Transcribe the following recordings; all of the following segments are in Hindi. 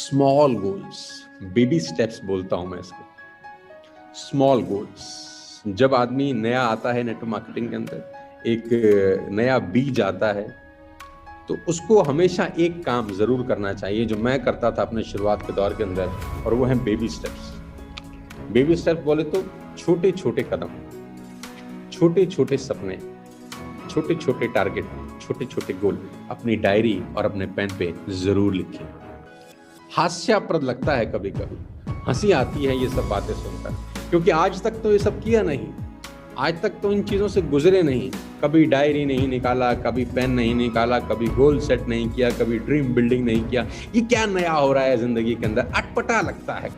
स्मॉल गोल्स, बेबी स्टेप्स बोलता हूं मैं इसको। स्मॉल गोल्स, जब आदमी नया आता है नेटवर्क मार्केटिंग के अंदर, एक नया बीज आता है, तो उसको हमेशा एक काम जरूर करना चाहिए जो मैं करता था अपने शुरुआत के दौर के अंदर, और वो है बेबी स्टेप्स। बेबी स्टेप्स बोले तो छोटे छोटे कदम, छोटे छोटे सपने, छोटे छोटे टारगेट, छोटे छोटे गोल अपनी डायरी और अपने पेन पे जरूर लिखें। हास्यास्पद लगता है कभी कभी, हंसी आती है ये सब बातें सुनकर, क्योंकि आज तक तो ये सब किया नहीं, आज तक तो इन चीज़ों से गुजरे नहीं। कभी डायरी नहीं निकाला, कभी पेन नहीं निकाला, कभी गोल सेट नहीं किया, कभी ड्रीम बिल्डिंग नहीं किया। ये क्या नया हो रहा है जिंदगी के अंदर, अटपटा लगता है,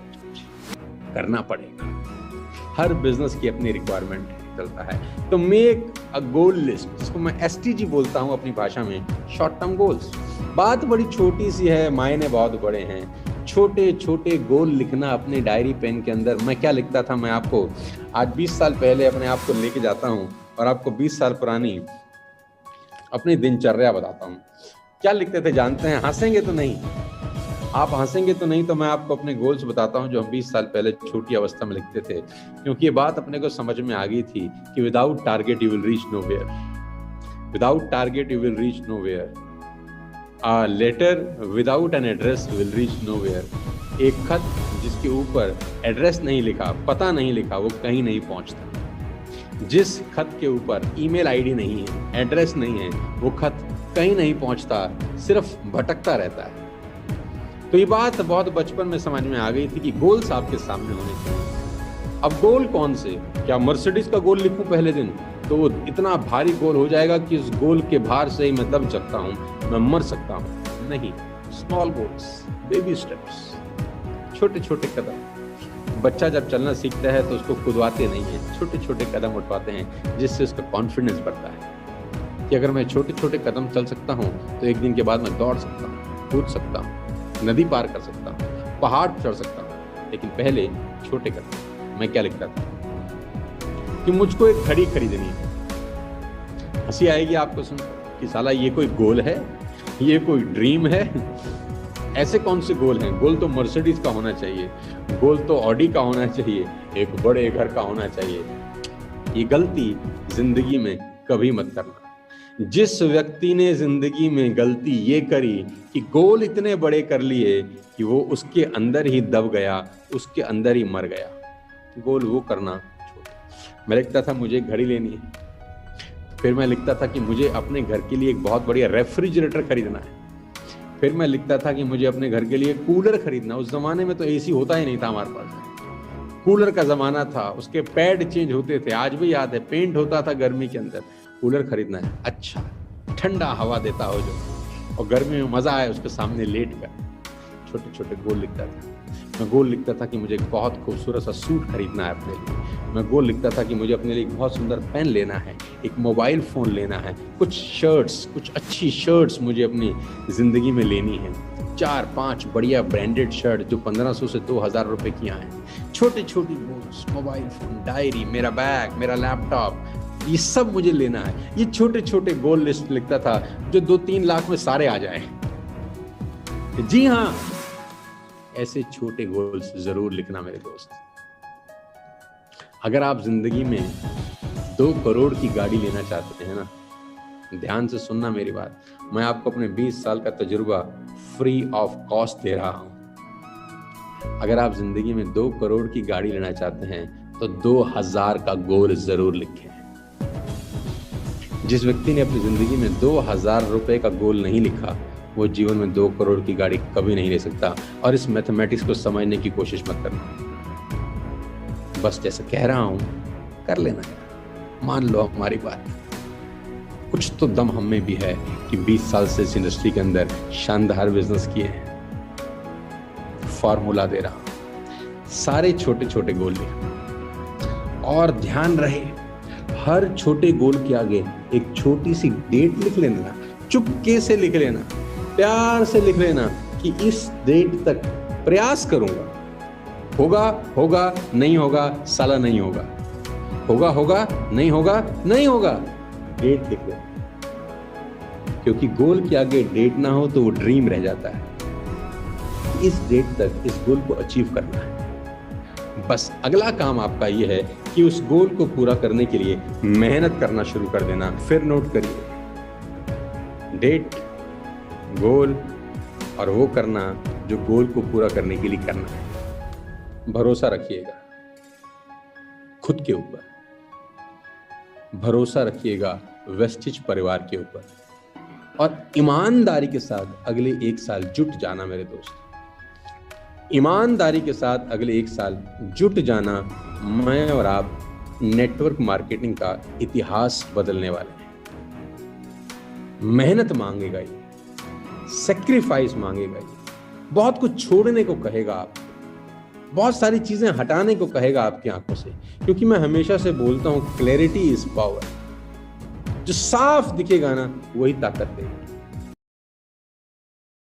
करना पड़ेगा। हर बिजनेस की अपनी रिक्वायरमेंट चलता है। तो मेक अ गोल लिस्ट, जिसको मैं STG बोलता हूँ अपनी भाषा में, शॉर्ट टर्म गोल्स। बात बड़ी छोटी सी है, मायने बहुत बड़े हैं। छोटे छोटे गोल लिखना अपने डायरी पेन के अंदर। मैं क्या लिखता था, मैं आपको आज 20 साल पहले अपने आप को लेके जाता हूँ और आपको 20 साल पुरानी अपनी दिनचर्या बताता हूँ। क्या लिखते थे जानते हैं? हंसेंगे तो नहीं, आप हंसेंगे तो नहीं, तो मैं आपको अपने गोल्स बताता हूं जो हम 20 साल पहले छोटी अवस्था में लिखते थे, क्योंकि ये बात अपने को समझ में आ गई थी कि without target you will reach nowhere, without target you will reach nowhere, a letter without an address will reach nowhere. एक खत जिसके ऊपर एड्रेस नहीं लिखा, पता नहीं लिखा, वो कहीं नहीं पहुंचता। जिस खत के ऊपर ईमेल आईडी नहीं है, एड्रेस नहीं है, वो खत कहीं नहीं पहुंचता, सिर्फ भटकता रहता है। तो ये बात बहुत बचपन में समझ में आ गई थी कि गोल्स आपके सामने होने चाहिए। अब गोल कौन से? क्या मर्सिडीज का गोल लिखूं पहले दिन? तो वो इतना भारी गोल हो जाएगा कि उस गोल के भार से ही मैं दब सकता हूं, मैं मर सकता हूं। नहीं, स्मॉल गोल्स, बेबी स्टेप्स, छोटे छोटे कदम। बच्चा जब चलना सीखता है तो उसको खुदवाते नहीं है, छोटे छोटे कदम उठवाते हैं, जिससे उसका कॉन्फिडेंस बढ़ता है कि अगर मैं छोटे छोटे कदम चल सकता हूं तो एक दिन के बाद मैं दौड़ सकता हूं, कूद सकता हूं, नदी पार कर सकता हूँ, पहाड़ चढ़ सकता हूँ। लेकिन पहले छोटे कदम। मैं क्या लिखता था कि मुझको एक घड़ी खरीदनी है। हंसी आएगी आपको सुनकर कि साला ये कोई गोल है, ये कोई ड्रीम है? ऐसे कौन से गोल हैं? गोल तो मर्सिडीज का होना चाहिए, गोल तो ऑडी का होना चाहिए, एक बड़े घर का होना चाहिए। ये गलती जिंदगी में कभी मत करना। जिस व्यक्ति ने जिंदगी में गलती ये करी कि गोल इतने बड़े कर लिए कि वो उसके अंदर ही दब गया, उसके अंदर ही मर गया, गोल वो करना छोड़। मैं लिखता था मुझे घड़ी लेनी है, फिर मैं लिखता था कि मुझे अपने घर के लिए एक बहुत बढ़िया रेफ्रिजरेटर खरीदना है, फिर मैं लिखता था कि मुझे अपने घर के लिए कूलर खरीदना। उस जमाने में तो AC होता ही नहीं था हमारे पास, कूलर का जमाना था, उसके पैड चेंज होते थे, आज भी याद है, पेंट होता था गर्मी के अंदर। कूलर खरीदना है, अच्छा ठंडा हवा देता हो जो, और गर्मी में मजा आए उसके सामने लेट कर। छोटे छोटे गोल लिखता था। मैं गोल लिखता था कि मुझे एक बहुत खूबसूरत सा सूट खरीदना है अपने लिए। मैं गोल लिखता था कि मुझे अपने लिए एक बहुत सुंदर पेन लेना है, एक मोबाइल फ़ोन लेना है, कुछ शर्ट्स, कुछ अच्छी शर्ट्स मुझे अपनी ज़िंदगी में लेनी है, 4-5 बढ़िया ब्रांडेड शर्ट जो 1500 से 2000 रुपए की आए। छोटी छोटी गोल्स, मोबाइल फ़ोन, डायरी, मेरा बैग, मेरा लैपटॉप, ये सब मुझे लेना है। ये छोटे छोटे गोल लिस्ट लिखता था जो 2-3 लाख में सारे आ जाए। जी हाँ, ऐसे छोटे गोल्स जरूर लिखना मेरे दोस्त। अगर आप जिंदगी में 2 करोड़ की गाड़ी लेना चाहते हैं ना, ध्यान से सुनना मेरी बात, मैं आपको अपने 20 साल का तजुर्बा फ्री ऑफ कॉस्ट दे रहा हूं। अगर आप जिंदगी में 2 करोड़ की गाड़ी लेना चाहते हैं तो 2000 का गोल जरूर लिखें। जिस व्यक्ति ने अपनी जिंदगी में 2000 रुपए का गोल नहीं लिखा, वो जीवन में 2 करोड़ की गाड़ी कभी नहीं ले सकता। और इस मैथमेटिक्स को समझने की कोशिश मत करना, बस जैसे कह रहा हूं कर लेना है, मान लो हमारी बात। कुछ तो दम हम में भी है कि 20 साल से इस इंडस्ट्री के अंदर शानदार बिजनेस किए हैं। फॉर्मूला दे रहा हूं, सारे छोटे छोटे गोल लिख, और ध्यान रहे हर छोटे गोल के आगे एक छोटी सी डेट लिख लेना, चुपके से लिख लेना, प्यार से लिख लेना कि इस डेट तक प्रयास करूंगा। होगा होगा, नहीं होगा साला नहीं होगा, होगा होगा, नहीं होगा नहीं होगा, डेट लिख लेना। क्योंकि गोल के आगे डेट ना हो तो वो ड्रीम रह जाता है। इस डेट तक इस गोल को अचीव करना है। बस अगला काम आपका ये है कि उस गोल को पूरा करने के लिए मेहनत करना शुरू कर देना। फिर नोट करिए, डेट, गोल और वो करना जो गोल को पूरा करने के लिए करना है। भरोसा रखिएगा खुद के ऊपर, भरोसा रखिएगा वेस्टिज परिवार के ऊपर, और ईमानदारी के साथ अगले 1 साल जुट जाना मेरे दोस्त। ईमानदारी के साथ अगले 1 साल जुट जाना। मैं और आप नेटवर्क मार्केटिंग का इतिहास बदलने वाले हैं। मेहनत मांगेगा ये, सेक्रीफाइस मांगेगा ये, बहुत कुछ छोड़ने को कहेगा आपको, बहुत सारी चीजें हटाने को कहेगा आपकी आंखों से, क्योंकि मैं हमेशा से बोलता हूं क्लैरिटी इज पावर। जो साफ दिखेगा ना वही ताकत देगा।